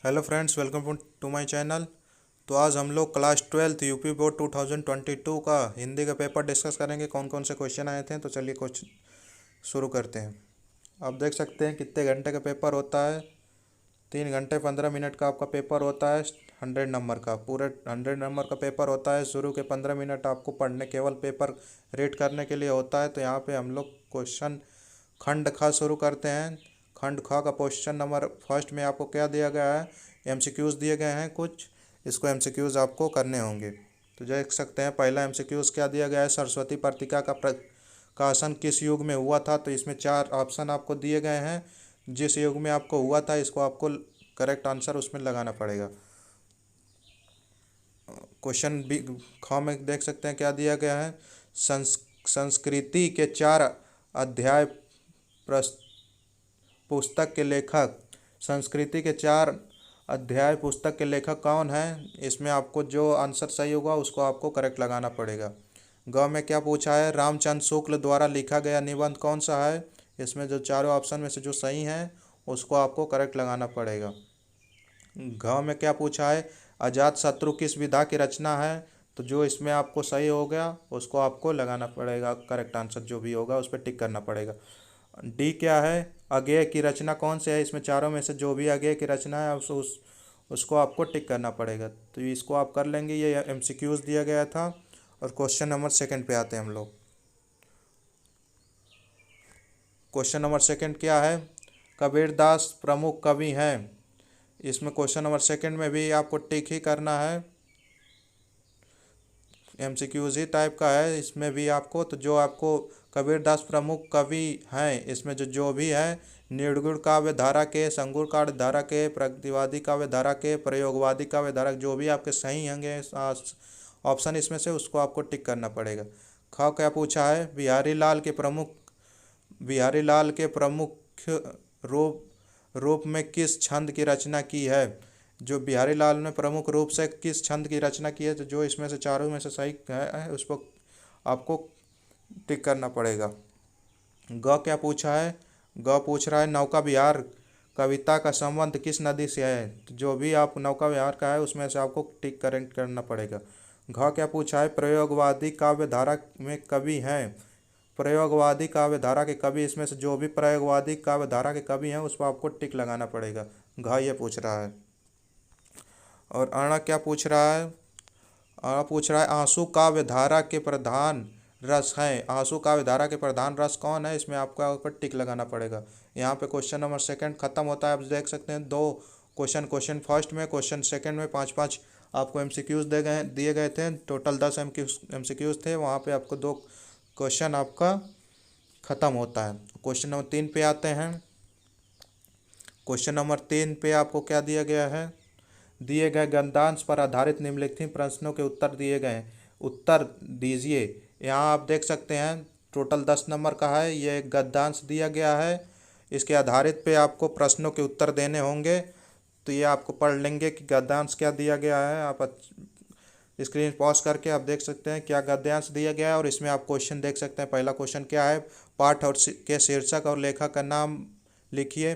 Hello friends, welcome to my channel. तो आज हम लोग क्लास 12th यूपी बोर्ड 2022 का हिंदी का पेपर डिस्कस करेंगे। कौन कौन से क्वेश्चन आए थे, तो चलिए क्वेश्चन शुरू करते हैं। आप देख सकते हैं कितने घंटे का पेपर होता है। 3 घंटे 15 मिनट का आपका पेपर होता है। 100 नंबर का, पूरे 100 नंबर का पेपर होता है। शुरू के 15 मिनट आपको पढ़ने, केवल पेपर रीड करने के लिए होता है। तो यहाँ पे हम लोग क्वेश्चन खंड खा शुरू करते हैं। खंड खा का क्वेश्चन नंबर फर्स्ट में आपको क्या दिया गया है, एमसीक्यूज़ दिए गए हैं कुछ। इसको एमसीक्यूज़ आपको करने होंगे। तो देख सकते हैं पहला एमसीक्यूज़ क्या दिया गया है, सरस्वती पत्रिका का प्रकाशन किस युग में हुआ था। तो इसमें 4 ऑप्शन आपको दिए गए हैं। जिस युग में आपको हुआ था, इसको आपको करेक्ट आंसर उसमें लगाना पड़ेगा। क्वेश्चन बी ख में देख सकते हैं क्या दिया गया है, संस्कृति के 4 अध्याय पुस्तक के लेखक। संस्कृति के 4 अध्याय पुस्तक के लेखक कौन है। इसमें आपको जो आंसर सही होगा उसको आपको करेक्ट लगाना पड़ेगा। ग में क्या पूछा है, रामचंद्र शुक्ल द्वारा लिखा गया निबंध कौन सा है। इसमें जो चारों ऑप्शन में से जो सही है उसको आपको करेक्ट लगाना पड़ेगा। घ में क्या पूछा है, अजात शत्रु किस विधा की रचना है। तो जो इसमें आपको सही हो गया उसको आपको लगाना पड़ेगा। करेक्ट आंसर जो भी होगा उस पर टिक करना पड़ेगा। डी क्या है, अगेय की रचना कौन से है। इसमें चारों में से जो भी अगेय की रचना है उसको आपको टिक करना पड़ेगा। तो इसको आप कर लेंगे। ये एमसीक्यूज दिया गया था। और क्वेश्चन नंबर सेकंड पे आते हैं हम लोग। क्वेश्चन नंबर सेकंड क्या है, कबीरदास प्रमुख कवि हैं। इसमें क्वेश्चन नंबर सेकंड में भी आपको टिक ही करना है। एमसीक्यूज ही टाइप का है इसमें भी आपको। तो जो आपको कबीरदास प्रमुख कवि हैं, इसमें जो भी है, निर्गुण काव्य धारा के, संगुण काव्य धारा के, प्रगतिवादी काव्य धारा के, प्रयोगवादी काव्य धारा, जो भी आपके सही होंगे ऑप्शन इसमें से, उसको आपको टिक करना पड़ेगा। ख क्या पूछा है, बिहारी लाल के प्रमुख रूप में किस छंद की रचना की है। जो बिहारी लाल ने प्रमुख रूप से किस छंद की रचना की है। तो जो इसमें से चारों में से सही है उस पर आपको टिक करना पड़ेगा। ग क्या पूछा है, ग पूछ रहा है नौका विहार कविता का संबंध किस नदी से है। तो जो भी आप नौका विहार का है उसमें से आपको टिक करेक्ट करना पड़ेगा। घ क्या पूछा है, प्रयोगवादी काव्य धारा में कवि हैं। प्रयोगवादी काव्य धारा के कवि, इसमें से जो भी प्रयोगवादी काव्य धारा के कवि हैं उस पर आपको टिक लगाना पड़ेगा। घ ये पूछ रहा है। और अण क्या पूछ रहा है, अण पूछ रहा है आंसू काव्य धारा के प्रधान रस हैं। आंसू काव्य धारा के प्रधान रस कौन है, इसमें आपको ऊपर टिक लगाना पड़ेगा। यहाँ पे क्वेश्चन नंबर सेकंड खत्म होता है। आप देख सकते हैं 2 क्वेश्चन फर्स्ट में, क्वेश्चन सेकंड में 5-5 आपको एमसीक्यूज दिए गए थे। टोटल 10 एमसीक्यूज थे। वहाँ पे आपको 2 क्वेश्चन आपका ख़त्म होता है। क्वेश्चन नंबर 3 पे आते हैं। क्वेश्चन नंबर 3 पे आपको क्या दिया गया है, दिए गए गद्यांश पर आधारित निम्नलिखित प्रश्नों के उत्तर दिए गए हैं, उत्तर दीजिए। यहाँ आप देख सकते हैं टोटल 10 नंबर का है। ये एक गद्यांश दिया गया है, इसके आधारित पे आपको प्रश्नों के उत्तर देने होंगे। तो ये आपको पढ़ लेंगे कि गद्यांश क्या दिया गया है। आप स्क्रीन पॉज करके आप देख सकते हैं क्या गद्यांश दिया गया है। और इसमें आप क्वेश्चन देख सकते हैं। पहला क्वेश्चन क्या है, पाठ और के शीर्षक और लेखक का नाम लिखिए।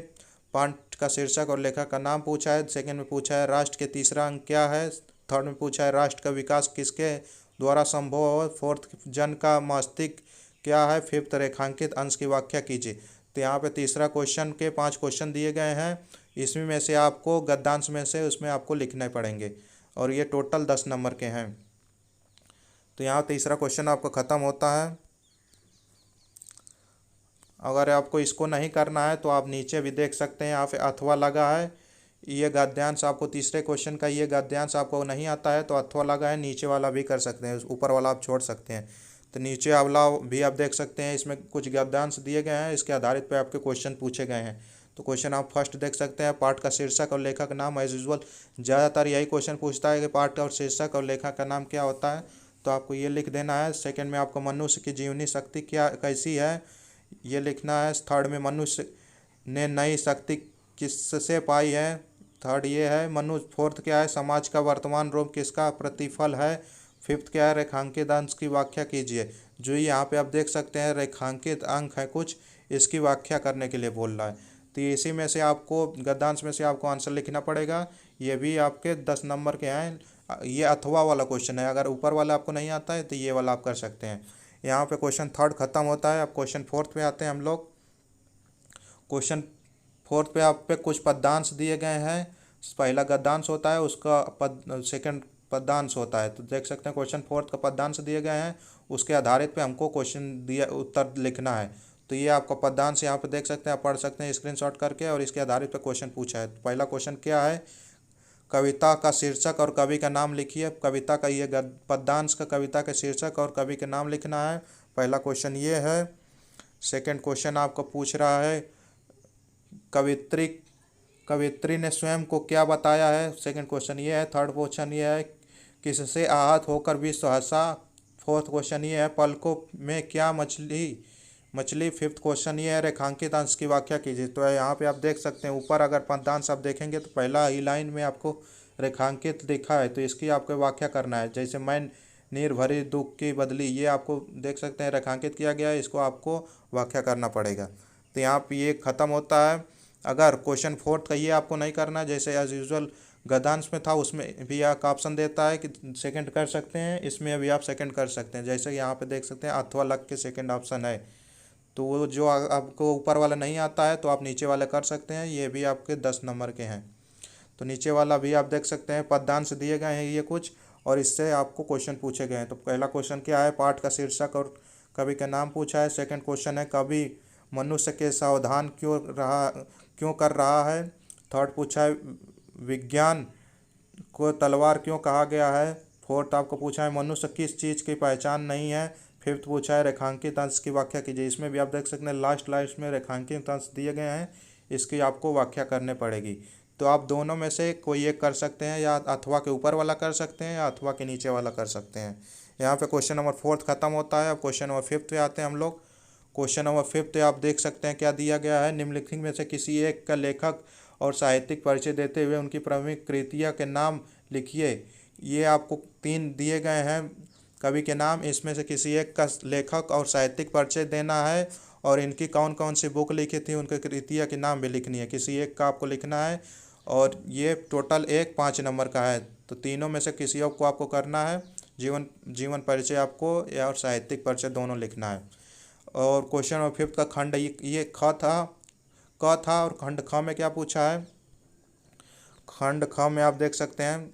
पाठ का शीर्षक और लेखक का नाम पूछा है। सेकंड में पूछा है राष्ट्र के तीसरा अंक क्या है। थर्ड में पूछा है राष्ट्र का विकास किसके द्वारा संभव है। फोर्थ, जन का मस्तिष्क क्या है। फिफ्थ, रेखांकित अंश की व्याख्या कीजिए। तो यहाँ पे तीसरा क्वेश्चन के 5 क्वेश्चन दिए गए हैं। इसमें में से आपको गद्यांश में से उसमें आपको लिखने पड़ेंगे। और ये टोटल 10 नंबर के हैं। तो यहाँ तीसरा क्वेश्चन आपका ख़त्म होता है। अगर आपको इसको नहीं करना है तो आप नीचे भी देख सकते हैं, यहाँ पे अथवा लगा है। ये गद्यांश आपको तीसरे क्वेश्चन का ये गद्यांश आपको नहीं आता है तो अथवा लगा है। नीचे वाला भी कर सकते हैं, ऊपर वाला आप छोड़ सकते हैं। तो नीचे वाला भी आप देख सकते हैं, इसमें कुछ गद्यांश दिए गए हैं। इसके आधारित पे आपके क्वेश्चन पूछे गए हैं। तो क्वेश्चन आप फर्स्ट देख सकते हैं, पाठ का शीर्षक और लेखक नाम। एज यूजुअल ज़्यादातर यही क्वेश्चन पूछता है कि पाठ और शीर्षक और लेखक का नाम क्या होता है। तो आपको ये लिख देना है। सेकंड में आपको मनुष्य की जीवनी शक्ति क्या कैसी है, ये लिखना है। थर्ड में मनुष्य ने नई शक्ति किससे पाई है। थर्ड ये है मनुष्य। फोर्थ क्या है, समाज का वर्तमान रूप किसका प्रतिफल है। फिफ्थ क्या है, रेखांकित अंश की व्याख्या कीजिए। जो यहाँ पे आप देख सकते हैं रेखांकित अंक है कुछ, इसकी व्याख्या करने के लिए बोल रहा है। तो इसी में से आपको गद्यांश में से आपको आंसर लिखना पड़ेगा। ये भी आपके 10 नंबर के हैं। ये अथवा वाला क्वेश्चन है, अगर ऊपर वाला आपको नहीं आता है तो ये वाला आप कर सकते हैं। यहाँ पे क्वेश्चन थर्ड खत्म होता है। अब क्वेश्चन फोर्थ पे आते हैं हम लोग। क्वेश्चन फोर्थ पे आप पे कुछ पद्यांश दिए गए हैं। पहला गद्यांश होता है, उसका सेकंड पद्यांश होता है। तो देख सकते हैं क्वेश्चन फोर्थ का पद्यांश दिए गए हैं, उसके आधारित पे हमको क्वेश्चन दिया उत्तर लिखना है। तो ये आपका पद्यांश यहाँ पे देख सकते हैं, आप पढ़ सकते हैं स्क्रीनशॉट करके, और इसके आधारित पे क्वेश्चन पूछा है। तो पहला क्वेश्चन क्या है, कविता का शीर्षक और कवि का नाम लिखिए। कविता का ये पद्यांश का कविता का शीर्षक और कवि का नाम लिखना है। पहला क्वेश्चन ये है। सेकंड क्वेश्चन आपको पूछ रहा है, कवित्री कवित्री ने स्वयं को क्या बताया है। सेकंड क्वेश्चन ये है। थर्ड क्वेश्चन ये है, किससे आहत होकर विश्व हंसा। फोर्थ क्वेश्चन ये है, पलकों में क्या मछली मछली। फिफ्थ क्वेश्चन ये है, रेखांकित अंश की व्याख्या कीजिए। तो यहाँ पे आप देख सकते हैं ऊपर अगर पद्यांश आप देखेंगे तो पहला ही लाइन में आपको रेखांकित दिखा है, तो इसकी आपको व्याख्या करना है। जैसे मैं नीर भरी दुख की बदली, ये आपको देख सकते हैं रेखांकित किया गया है, इसको आपको व्याख्या करना पड़ेगा। तो यहाँ पे ये ख़त्म होता है। अगर क्वेश्चन फोर्थ का ये आपको नहीं करना, जैसे एज यूजुअल गद्यांश में था उसमें भी एक ऑप्शन देता है कि सेकंड कर सकते हैं, इसमें भी आप सेकंड कर सकते हैं। जैसे यहाँ पे देख सकते हैं अथवा लग के सेकंड ऑप्शन है, तो वो जो आपको ऊपर वाला नहीं आता है तो आप नीचे वाला कर सकते हैं। ये भी आपके 10 नंबर के हैं। तो नीचे वाला भी आप देख सकते हैं, पद्यांश दिए गए हैं ये कुछ, और इससे आपको क्वेश्चन पूछे गए हैं। तो पहला क्वेश्चन क्या है, पाठ का शीर्षक और कवि का नाम पूछा है। सेकंड क्वेश्चन है, कवि मनुष्य के सावधान क्यों कर रहा है। थर्ड पूछा है, विज्ञान को तलवार क्यों कहा गया है। फोर्थ आपको पूछा है, मनुष्य किस चीज़ की पहचान नहीं है। फिफ्थ पूछा है, रेखांकित अंश की व्याख्या कीजिए। इसमें भी आप देख सकते हैं लास्ट में रेखांकित अंश दिए गए हैं, इसकी आपको व्याख्या करनी पड़ेगी। तो आप दोनों में से कोई एक कर सकते हैं, या अथवा के ऊपर वाला कर सकते हैं या अथवा के नीचे वाला कर सकते हैं। यहाँ पे क्वेश्चन नंबर फोर्थ खत्म होता है। अब क्वेश्चन नंबर फिफ्थ पे आते हैं हम लोग। क्वेश्चन नंबर फिफ्थ आप देख सकते हैं क्या दिया गया है, निम्नलिखित में से किसी एक का लेखक और साहित्यिक परिचय देते हुए उनकी प्रमुख कृतियाँ के नाम लिखिए। ये आपको 3 दिए गए हैं कवि के नाम, इसमें से किसी एक का लेखक और साहित्यिक परिचय देना है, और इनकी कौन कौन सी बुक लिखी थी उनके कृतियाँ के नाम भी लिखनी है। किसी एक का आपको लिखना है, और ये टोटल 5 नंबर का है। तो तीनों में से किसी एक को आपको करना है। जीवन परिचय आपको या और साहित्यिक परिचय दोनों लिखना है। और क्वेश्चन नंबर फिफ्थ का खंड ये क था, और खंड ख में क्या पूछा है। खंड ख में आप देख सकते हैं,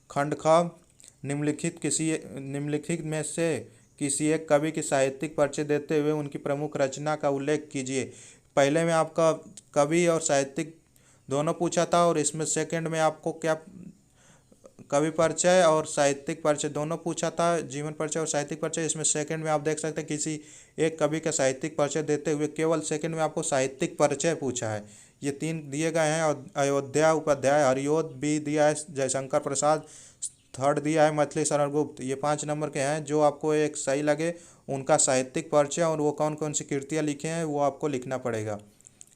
खंड ख, निम्नलिखित में से किसी एक कवि की साहित्यिक परिचय देते हुए उनकी प्रमुख रचना का उल्लेख कीजिए। पहले में आपका कवि और साहित्यिक दोनों पूछा था, और इसमें सेकंड में आपको क्या कवि परिचय और साहित्यिक परिचय दोनों पूछा था, जीवन परिचय और साहित्यिक परिचय। इसमें सेकंड में आप देख सकते हैं किसी एक कवि का साहित्यिक परिचय देते हुए केवल सेकंड में आपको साहित्यिक परिचय पूछा है। ये 3 दिए गए हैं, अयोध्या उपाध्याय हरिओद बी दिया है जयशंकर प्रसाद, थर्ड दिया है मैथिली शरण गुप्त। ये 5 नंबर के हैं। जो आपको एक सही लगे उनका साहित्यिक परिचय और वो कौन कौन सी कृतियाँ लिखे हैं वो आपको लिखना पड़ेगा।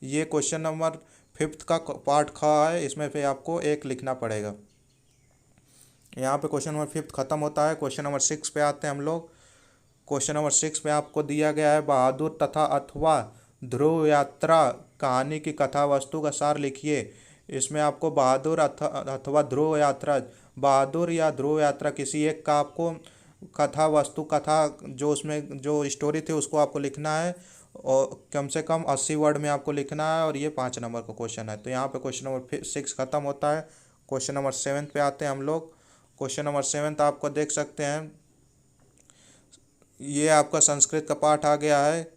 ये क्वेश्चन नंबर फिफ्थ का पार्ट ख है, इसमें फिर आपको एक लिखना पड़ेगा। यहाँ पे क्वेश्चन नंबर फिफ्थ खत्म होता है। क्वेश्चन नंबर 6 पे आते हैं हम लोग। क्वेश्चन नंबर 6 पे आपको दिया गया है, बहादुर तथा अथवा ध्रुव यात्रा कहानी की कथा वस्तु का सार लिखिए। इसमें आपको बहादुर अथवा ध्रुव यात्रा, बहादुर या ध्रुव यात्रा किसी एक का आपको कथा वस्तु कथा जो उसमें जो स्टोरी थी उसको आपको लिखना है, और कम से कम 80 वर्ड में आपको लिखना है, और ये 5 नंबर का क्वेश्चन है। तो यहाँ पे क्वेश्चन नंबर 6 खत्म होता है। क्वेश्चन नंबर 7 पे आते हैं हम लोग। क्वेश्चन नंबर 7 आपको देख सकते हैं, ये आपका संस्कृत का पाठ आ गया है।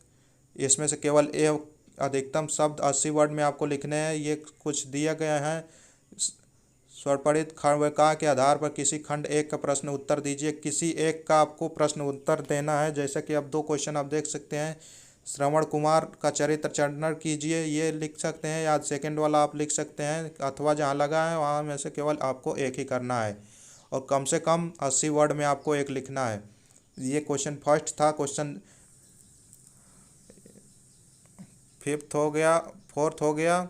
इसमें से केवल अधिकतम शब्द 80 वर्ड में आपको लिखने हैं। ये कुछ दिया गया है। स्वरपरित खंडका के आधार पर किसी खंड एक का प्रश्न उत्तर दीजिए। किसी एक का आपको प्रश्न उत्तर देना है। जैसे कि अब 2 क्वेश्चन आप देख सकते हैं, श्रवण कुमार का चरित्र वर्णन कीजिए, ये लिख सकते हैं, या सेकंड वाला आप लिख सकते हैं। अथवा जहाँ लगा है वहाँ में से केवल आपको एक ही करना है, और कम से कम 80 वर्ड में आपको एक लिखना है। ये क्वेश्चन फर्स्ट था। क्वेश्चन फिफ्थ हो गया, फोर्थ हो गया।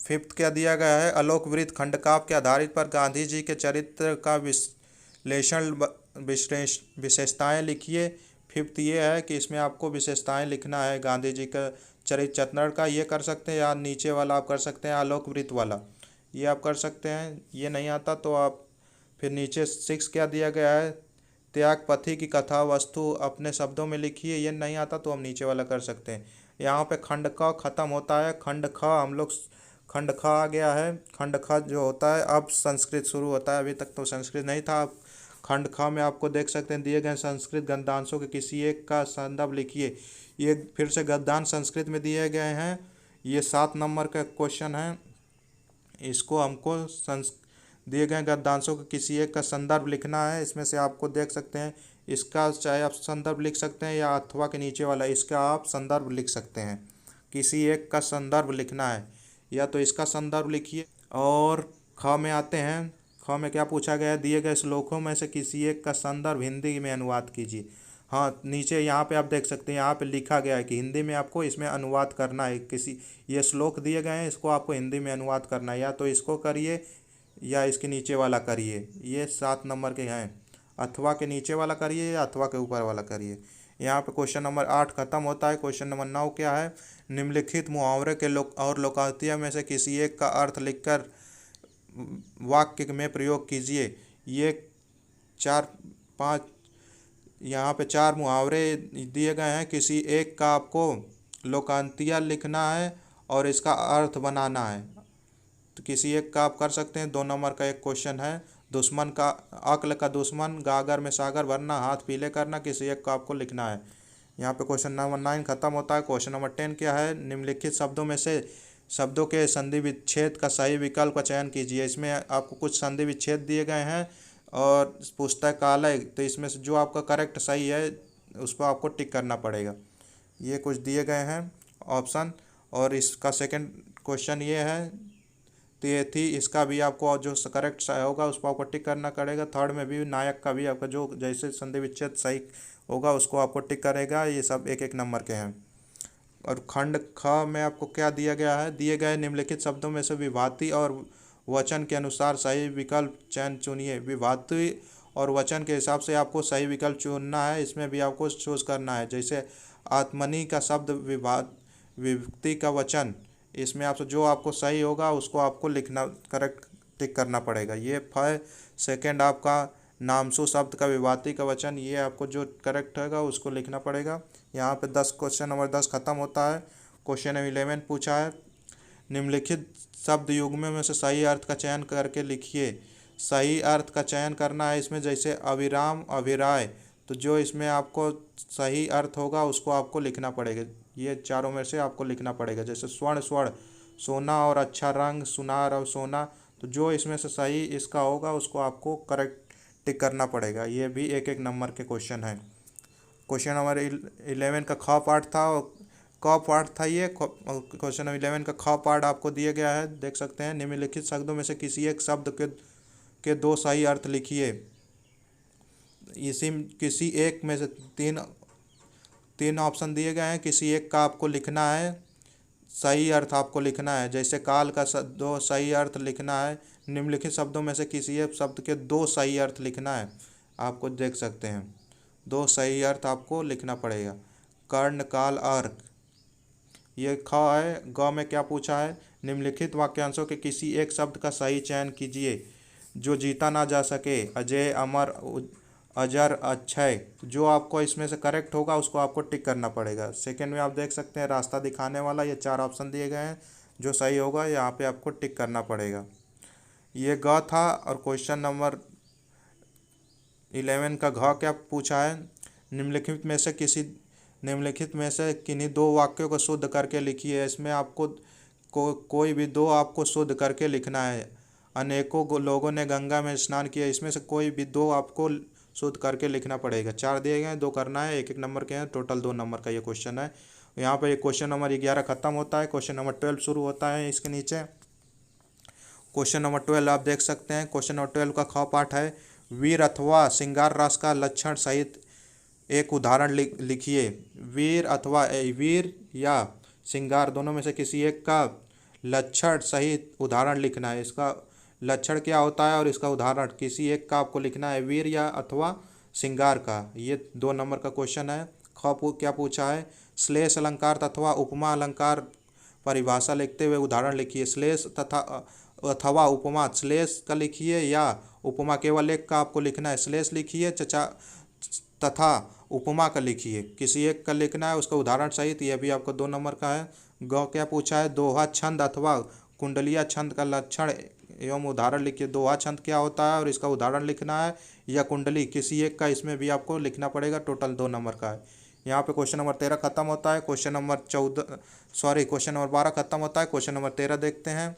फिफ्थ क्या दिया गया है, आलोकवृत्त खंडकाव्य के आधारित पर गांधी जी के चरित्र का विशेषताएं लिखिए। फिफ्थ ये है कि इसमें आपको विशेषताएं लिखना है गांधी जी का चरित्र का। ये कर सकते हैं, या नीचे वाला आप कर सकते हैं आलोकवृत्त वाला, ये आप कर सकते हैं। ये नहीं आता तो आप फिर नीचे सिक्स क्या दिया गया है, त्यागपथी की कथा वस्तु अपने शब्दों में लिखिए। ये नहीं आता तो हम नीचे वाला कर सकते हैं। यहाँ पे खंड क खत्म होता है, खंड ख हम लोग खंड ख आ गया है। खंड ख जो होता है अब संस्कृत शुरू होता है, अभी तक तो संस्कृत नहीं था। अब खंड ख में आपको देख सकते हैं दिए गए संस्कृत गद्यांशों के किसी एक का संदर्भ लिखिए। ये फिर से गद्यांश संस्कृत में दिए गए हैं। ये 7 नंबर का क्वेश्चन है। इसको हमको दिए गए गद्यांशों के किसी एक का संदर्भ लिखना है। इसमें से आपको देख सकते हैं, इसका चाहे आप संदर्भ लिख सकते हैं या अथवा के नीचे वाला इसका आप संदर्भ लिख सकते हैं। किसी एक का संदर्भ लिखना है, या तो इसका संदर्भ लिखिए। और ख में आते हैं, ख में क्या पूछा गया है, दिए गए श्लोकों में से किसी एक का संदर्भ हिंदी में अनुवाद कीजिए। हाँ, नीचे यहाँ पे आप देख सकते हैं, यहाँ पे लिखा गया है कि हिंदी में आपको इसमें अनुवाद करना है। ये श्लोक दिए गए हैं, इसको आपको हिंदी में अनुवाद करना है, या तो इसको करिए या इसके नीचे वाला करिए। ये 7 नंबर के हैं, अथवा के नीचे वाला करिए या अथवा के ऊपर वाला करिए। यहाँ पे क्वेश्चन नंबर 8 खत्म होता है। क्वेश्चन नंबर 9 क्या है, निम्नलिखित मुहावरे के लोकोक्तियों में से किसी एक का अर्थ लिखकर वाक्य में प्रयोग कीजिए। ये 4-5 यहाँ पे 4 मुहावरे दिए गए हैं। किसी एक का आपको लोकांतिया लिखना है और इसका अर्थ बनाना है। तो किसी एक का आप कर सकते हैं। 2 नंबर का एक क्वेश्चन है, दुश्मन का अक्ल का दुश्मन गागर में सागर भरना हाथ पीले करना, किसी एक का आपको लिखना है। यहाँ पे क्वेश्चन नंबर 9 खत्म होता है। क्वेश्चन नंबर 10 क्या है, निम्नलिखित शब्दों में से शब्दों के संधि विच्छेद का सही विकल्प का चयन कीजिए। इसमें आपको कुछ संधि विच्छेद दिए गए हैं और पुस्तकालय, तो इसमें से जो आपका करेक्ट सही है उस पर आपको टिक करना पड़ेगा। ये कुछ दिए गए हैं ऑप्शन, और इसका सेकंड क्वेश्चन ये है थी, इसका भी आपको जो करेक्ट होगा उस पर आपको टिक करना पड़ेगा। थर्ड में भी नायक का भी आपका जो जैसे संधि विच्छेद सही होगा उसको आपको टिक करेगा। ये सब 1-1 नंबर के हैं। और खंड ख में आपको क्या दिया गया है, दिए गए निम्नलिखित शब्दों में से विभाति और वचन के अनुसार सही विकल्प चयन चुनिए। विभाति और वचन के हिसाब से आपको सही विकल्प चुनना है। इसमें भी आपको चूज करना है। जैसे आत्मनि का शब्द विभक्ति का वचन, इसमें आपसे जो आपको सही होगा उसको आपको लिखना करेक्ट टिक करना पड़ेगा। ये सेकंड आपका नामसु शब्द का विभाति का वचन, ये आपको जो करेक्ट होगा उसको लिखना पड़ेगा। यहाँ पे 10 क्वेश्चन नंबर 10 खत्म होता है। क्वेश्चन नंबर 11 पूछा है, निम्नलिखित शब्द युग्म में से सही अर्थ का चयन करके लिखिए। सही अर्थ का चयन करना है इसमें, जैसे अविराम अभिराय, तो जो इसमें आपको सही अर्थ होगा उसको आपको लिखना पड़ेगा। ये चारों में से आपको लिखना पड़ेगा। जैसे स्वर्ण स्वर्ण, सोना और अच्छा रंग, सुनार और सोना, तो जो इसमें से सही इसका होगा उसको आपको करेक्ट टिक करना पड़ेगा। ये भी 1-1 नंबर के क्वेश्चन हैं। क्वेश्चन नंबर 11 का ख पार्ट था और क पार्ट था। ये क्वेश्चन नंबर 11 का ख पार्ट आपको दिया गया है, देख सकते हैं। निम्नलिखित शब्दों में से किसी एक शब्द के 2 सही अर्थ लिखिए। इसी किसी एक में से तीन ऑप्शन दिए गए हैं, किसी एक का आपको लिखना है, सही अर्थ आपको लिखना है। जैसे काल का 2 सही अर्थ लिखना है। निम्नलिखित शब्दों में से किसी एक शब्द के 2 सही अर्थ लिखना है। आपको देख सकते हैं 2 सही अर्थ आपको लिखना पड़ेगा। कर्ण काल अर्क, ये ख है। ग में क्या पूछा है, निम्नलिखित वाक्यांशों के किसी एक शब्द का सही चयन कीजिए। जो जीता ना जा सके, अजय अमर अजर अक्षय, जो आपको इसमें से करेक्ट होगा उसको आपको टिक करना पड़ेगा। सेकंड में आप देख सकते हैं रास्ता दिखाने वाला, ये 4 ऑप्शन दिए गए हैं। जो सही होगा यहाँ पे आपको टिक करना पड़ेगा। ये ग था। और क्वेश्चन नंबर 11 का घ क्या पूछा है, निम्नलिखित में से किन्हीं 2 वाक्यों को शुद्ध करके लिखिए। इसमें आपको कोई भी 2 आपको शुद्ध करके लिखना है। अनेकों लोगों ने गंगा में स्नान किया, इसमें से कोई भी 2 आपको शुद्ध करके लिखना पड़ेगा। 4 दिए गए हैं, 2 करना है। 1-1 नंबर के हैं, टोटल 2 नंबर का ये क्वेश्चन है। यहाँ पर क्वेश्चन नंबर 11 खत्म होता है। क्वेश्चन नंबर 12 शुरू होता है इसके नीचे। क्वेश्चन नंबर 12 आप देख सकते हैं। क्वेश्चन नंबर 12 का ख पाठ है, वीर अथवा श्रृंगार रस का लक्षण सहित एक उदाहरण लिखिए। वीर अथवा वीर या श्रृंगार दोनों में से किसी एक का लक्षण सहित उदाहरण लिखना है। इसका लक्षण क्या होता है और इसका उदाहरण किसी एक का आपको लिखना है, वीर या अथवा श्रृंगार का। ये 2 नंबर का क्वेश्चन है। क्या पूछा है, श्लेष अलंकार तथा उपमा अलंकार परिभाषा लिखते हुए उदाहरण लिखिए। श्लेष तथा अथवा उपमा, श्लेष का लिखिए या उपमा, केवल एक का आपको लिखना है। श्लेष लिखिए तथा उपमा का लिखिए, किसी एक का लिखना है उसका उदाहरण सहित। यह भी आपको 2 नंबर का है। क्या पूछा है, दोहा छंद अथवा कुंडलिया छंद का लक्षण एवं उदाहरण लिखिए। दोहा छंद क्या होता है और इसका उदाहरण लिखना है, या कुंडली, किसी एक का इसमें भी आपको लिखना पड़ेगा। टोटल 2 नंबर का है। यहाँ पे क्वेश्चन नंबर 13 खत्म होता है। क्वेश्चन नंबर 12 खत्म होता है। क्वेश्चन नंबर 13 देखते हैं।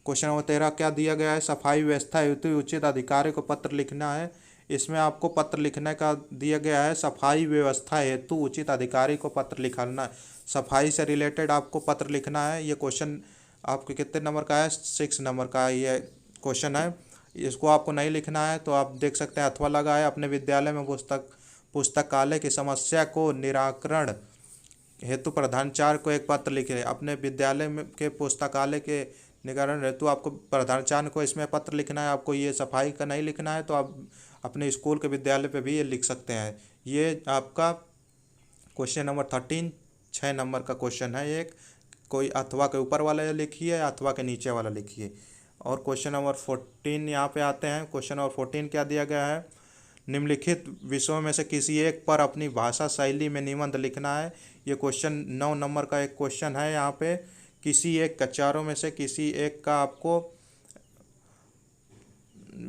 क्वेश्चन नंबर 13 क्या दिया गया है, सफाई व्यवस्था हेतु उचित अधिकारी को पत्र लिखना है। इसमें आपको पत्र लिखने का दिया गया है, सफाई व्यवस्था हेतु उचित अधिकारी को पत्र लिखना है। सफाई से रिलेटेड आपको पत्र लिखना है। ये क्वेश्चन आपके कितने नंबर का है, 6 नंबर का ये क्वेश्चन है। इसको आपको नहीं लिखना है तो आप देख सकते हैं अथवा लगा है। अपने विद्यालय में पुस्तकालय की समस्या को निराकरण हेतु प्रधानाचार्य को एक पत्र लिखे। अपने विद्यालय में के पुस्तकालय के निराकरण हेतु आपको प्रधानाचार्य को इसमें पत्र लिखना है। आपको ये सफाई का नहीं लिखना है तो आप अपने स्कूल के विद्यालय पे भी ये लिख सकते हैं। ये आपका क्वेश्चन नंबर 13 6 नंबर का क्वेश्चन है। एक कोई अथवा के ऊपर वाला लिखिए या अथवा के नीचे वाला लिखिए। और क्वेश्चन नंबर 14 यहाँ पे आते हैं। क्वेश्चन नंबर 14 क्या दिया गया है, निम्नलिखित विषयों में से किसी एक पर अपनी भाषा शैली में निबंध लिखना है। ये क्वेश्चन 9 नंबर का एक क्वेश्चन है। यहाँ पे किसी एक चारों में से किसी एक का आपको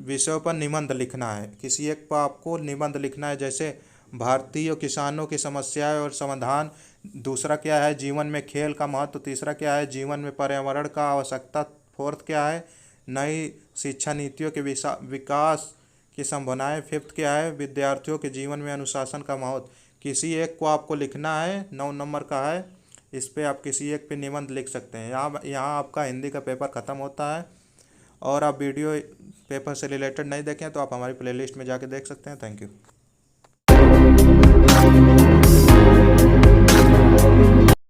विषयों पर निबंध लिखना है। किसी एक पर आपको निबंध लिखना है, जैसे भारतीय किसानों की समस्याएं और समाधान। दूसरा क्या है, जीवन में खेल का महत्व। तीसरा क्या है, जीवन में पर्यावरण का आवश्यकता। फोर्थ क्या है, नई शिक्षा नीतियों के विकास की संभावनाएं। फिफ्थ क्या है, विद्यार्थियों के जीवन में अनुशासन का महत्व। किसी एक को आपको लिखना है, 9 नंबर का है। इस पे आप किसी एक पे निबंध लिख सकते हैं। यहाँ आपका हिंदी का पेपर ख़त्म होता है। और आप वीडियो पेपर से रिलेटेड नहीं देखें तो आप हमारी प्लेलिस्ट में जाके देख सकते हैं। Thank you.